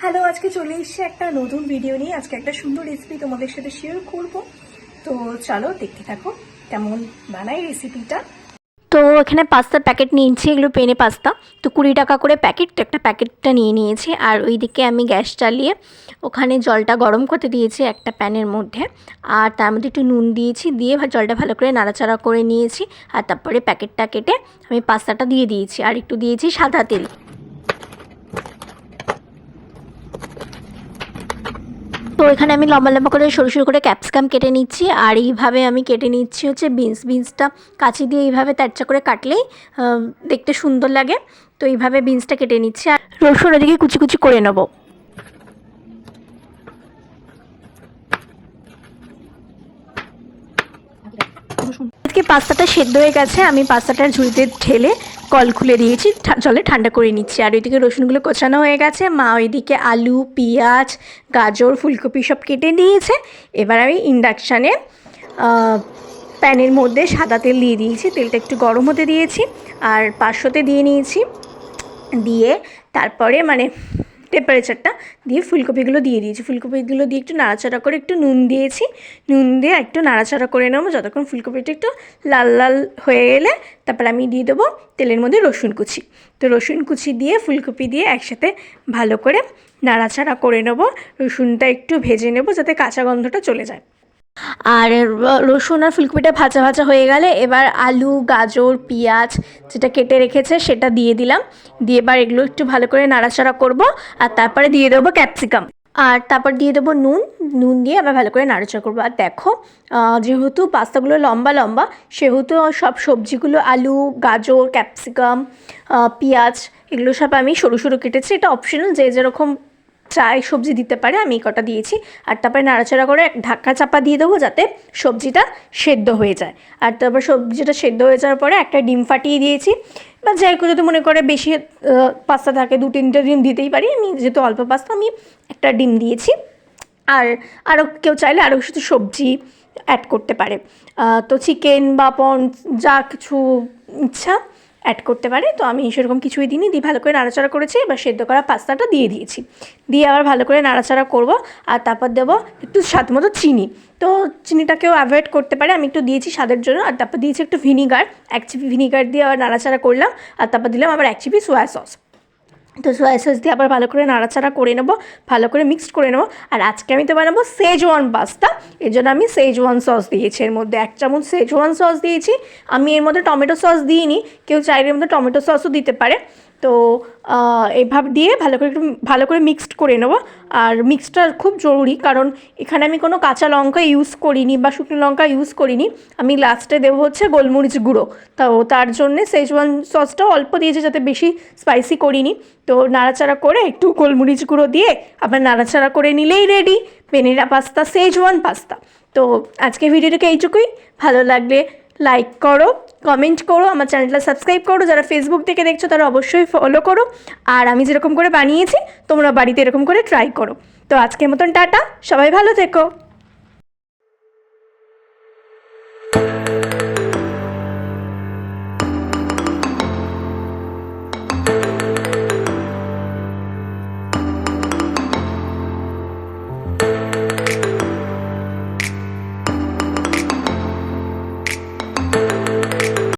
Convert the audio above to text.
Hello, আজকে চলে এসেছি একটা নতুন ভিডিও নিয়ে। আজকে একটা সুন্দর রেসিপি তোমাদের সাথে শেয়ার করব। তো চলো দেখতে থাকো কেমন বানাই রেসিপিটা। তো এখানে পাস্তার প্যাকেট নিয়েছি, এগুলো পেনে পাস্তা। তো 20 টাকা করে প্যাকেট, তো একটা প্যাকেটটা নিয়ে নিয়েছি। আর ওইদিকে আমি গ্যাস চালিয়ে ওখানে জলটা গরম করতে দিয়েছি একটা প্যানের মধ্যে। আর তার মধ্যে একটু নুন দিয়েছি, দিয়ে জলটা ভালো করে নাড়াচাড়া করে নিয়েছি। আর তারপরে প্যাকেটটা কেটে আমি পাস্তাটা দিয়ে দিয়েছি, আর একটু দিয়েছি সাদা তেল। তো এখানে আমি লম্বা লম্বা করে সরু সরু করে ক্যাপসিকাম কেটে নিচ্ছি। আর এইভাবে আমি কেটে নিচ্ছি হচ্ছে বিনসটা কাঁচি দিয়ে এইভাবে তেরচা করে কাটলেই দেখতে সুন্দর লাগে। তো এইভাবে বিনসটা কেটে নিচ্ছি, আর রসুন ওদিকে কুচি কুচি করে নেবো। আজকে পাস্তাটা সেদ্ধ হয়ে গেছে, আমি পাস্তাটার ঝুড়িতে ঢেলে কল খুলে দিয়েছি, জলে ঠান্ডা করে নিচ্ছি। আর ওইদিকে রসুনগুলো কোচানো হয়ে গেছে, মা ওইদিকে আলু, পেঁয়াজ, গাজর, ফুলকপি সব কেটে নিয়েছে। এবার আমি ইন্ডাকশানে প্যানের মধ্যে সাদা তেল দিয়ে দিয়েছি, তেলটা একটু গরম হতে দিয়েছি। আর 500-তে দিয়ে নিয়েছি, দিয়ে তারপরে টেম্পারেচারটা দিয়ে ফুলকপিগুলো দিয়ে দিয়েছি। ফুলকপিগুলো দিয়ে একটু নাড়াচাড়া করে একটু নুন দিয়েছি, নুন দিয়ে একটু নাড়াচাড়া করে নেবো যতক্ষণ ফুলকপিটা একটু লাল লাল হয়ে গেলে তারপর আমি দিয়ে দেবো তেলের মধ্যে রসুন কুচি। তো রসুন কুচি দিয়ে ফুলকপি দিয়ে একসাথে ভালো করে নাড়াচাড়া করে নেবো। রসুনটা একটু ভেজে নেবো যাতে কাঁচা গন্ধটা চলে যায়। আর রসুন আর ফুলকপিটা ভাজা ভাজা হয়ে গেলে এবার আলু, গাজর, পেঁয়াজ যেটা কেটে রেখেছে সেটা দিয়ে দিলাম। দিয়ে এবার এগুলো একটু ভালো করে নাড়াচাড়া করব। আর তারপরে দিয়ে দেবো ক্যাপসিকাম, আর তারপর দিয়ে দেবো নুন দিয়ে আবার ভালো করে নাড়াচাড়া করবো। আর দেখো, যেহেতু পাস্তাগুলো লম্বা লম্বা, সেহেতু সব সবজিগুলো আলু, গাজর, ক্যাপসিকাম, পেঁয়াজ এগুলো সব আমি সরু সরু কেটেছি। এটা অপশনাল, যে যেরকম চাই সবজি দিতে পারে, আমি কটা দিয়েছি। আর তারপরে নাড়াচাড়া করে ঢাকা চাপা দিয়ে দেবো যাতে সবজিটা সেদ্ধ হয়ে যায়। আর তারপর সবজিটা সেদ্ধ হয়ে যাওয়ার পরে একটা ডিম ফাটিয়ে দিয়েছি। বা যাই কেউ যদি মনে করে বেশি পাস্তা থাকে 2-3টে ডিম দিতেই পারি, আমি যেহেতু অল্প পাস্তা আমি একটা ডিম দিয়েছি। আর আরও কেউ চাইলে আরও কিছু সবজি অ্যাড করতে পারে, তো চিকেন বা পন্স যা কিছু ইচ্ছা অ্যাড করতে পারে। তো আমি সেরকম কিছুই দিইনি, দিয়ে ভালো করে নাড়াচাড়া করেছি। এবার সেদ্ধ করা পাস্তাটা দিয়ে দিয়েছি, দিয়ে আবার ভালো করে নাড়াচাড়া করব। আর তারপর দেবো একটু স্বাদ মতো চিনি। তো চিনিটাকেও অ্যাভয়েড করতে পারে, আমি একটু দিয়েছি স্বাদের জন্য। আর তারপর দিয়েছি একটু ভিনিগার, 1 চিপি ভিনিগার দিয়ে আবার নাড়াচাড়া করলাম। আর তারপর দিলাম আবার 1 চিপি সোয়া সস। তো সোয়া সস দিয়ে আবার ভালো করে নাড়াচাড়া করে নেবো, ভালো করে মিক্সড করে নেবো। আর আজকে আমি তো বানাবো সেজওয়ান পাস্তা, এর জন্য আমি সেজওয়ান সস দিয়েছি। এর মধ্যে 1 চামচ সেজওয়ান সস দিয়েছি। আমি এর মধ্যে টমেটো সস দিইনি, কেউ চাইলে এর মধ্যে টমেটো সসও দিতে পারে। তো এইভাবে দিয়ে ভালো করে মিক্সড করে নেবো। আর মিক্সটা খুব জরুরি, কারণ এখানে আমি কোনো কাঁচা লঙ্কা ইউজ করিনি বা শুকনো লঙ্কা ইউজ করিনি। আমি লাস্টে দেবো হচ্ছে গোলমরিচ গুঁড়ো। তো তার জন্যে সেজওয়ান সসটাও অল্প দিয়েছি, যাতে বেশি স্পাইসি করিনি। তো নাড়াচাড়া করে একটু গোলমরিচ গুঁড়ো দিয়ে আবার নাড়াচাড়া করে নিলেই রেডি পেনেরা পাস্তা, সেজওয়ান পাস্তা। তো আজকে ভিডিওটাকে এইটুকুই। ভালো লাগলে লাইক করো, কমেন্ট করো, আমার চ্যানেলটা সাবস্ক্রাইব করো। যারা ফেসবুক থেকে দেখছো তারা অবশ্যই ফলো করো। আর আমি যেরকম করে বানিয়েছি তোমরা বাড়িতে এরকম করে ট্রাই করো। তো আজকের মতন টাটা, সবাই ভালো থেকো।